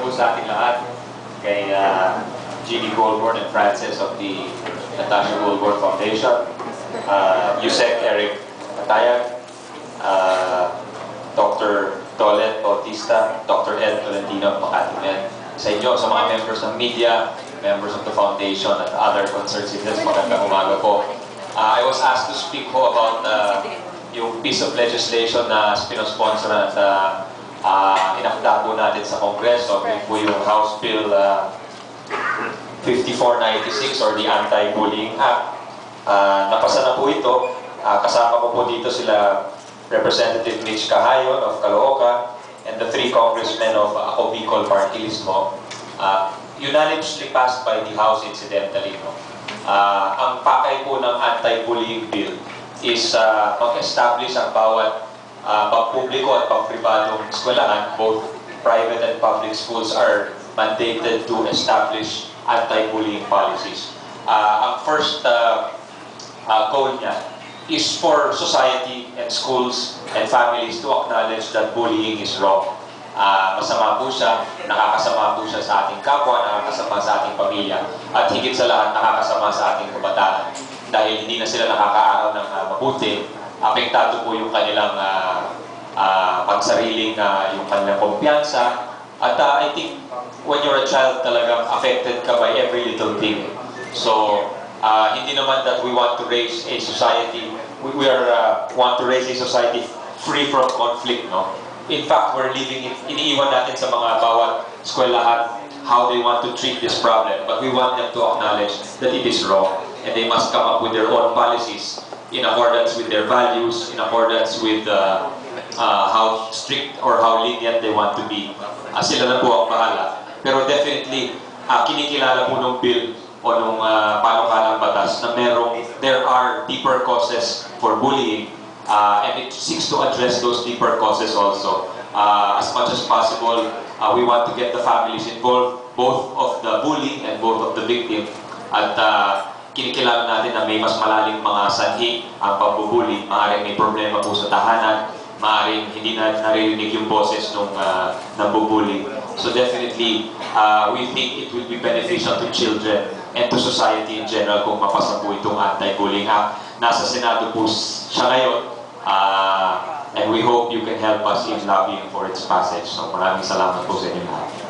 po sa ating lahat, kay Jeannie Goldborn and Francis of the Natasha Goldborn Foundation, Yusek Eric Matayag, Dr. Tolet Bautista, Dr. Ed Tolentino, Makatimen. Sa inyo, sa mga members ng media, members of the foundation, at other concerned citizens, magandang umaga po. I was asked to speak po about yung piece of legislation na sponsor at inakda po natin sa Kongreso. Yun po yung House Bill 5496 or the Anti-Bullying Act. Napasa na po ito. Kasama ko po dito sila Representative Mitch Cahayon of Caloocan and the 3 congressmen of Ako Bicol Party List mo. Unanimously passed by the House incidentally. No? Ang pakay po ng anti-bullying bill is mag-establish ang bawat pagpubliko at pagpribadong eskwelahan, both private and public schools are mandated to establish anti-bullying policies. Ang first goal niya is for society and schools and families to acknowledge that bullying is wrong. Masama po siya, nakakasama po siya sa ating kapwa, nakakasama sa ating pamilya, at higit sa lahat, nakakasama sa ating kabataan. Dahil hindi na sila nakakaaral ng mabuti, apektado po yung kanilang pansariling, yung kanilang kumpiyansa. At I think when you're a child, talagang affected ka by every little thing. So, hindi naman that we want to raise a society, we want to raise a society free from conflict, no? In fact, we're leaving it, iniiwan natin sa mga bawat eskwelahan how they want to treat this problem. But we want them to acknowledge that it is wrong. And they must come up with their own policies in accordance with their values, in accordance with how strict or how lenient they want to be. Sila na po ang bahala. Pero definitely, kinikilala po ng bill o nung panukalang batas na there are deeper causes for bullying, and it seeks to address those deeper causes also. As much as possible, we want to get the families involved, both of the bully and both of the victim. At kinikilala natin na may mas malalim mga sanhi ang pagbubuli. Maaaring may problema po sa tahanan, maaaring hindi na naririnig yung boses ng nambubuli. So definitely, we think it will be beneficial to children and to society in general kung mapasa po itong Anti-Bullying Act. Nasa Senado po siya ngayon, and we hope you can help us in lobbying for its passage. So maraming salamat po sa inyo lahat.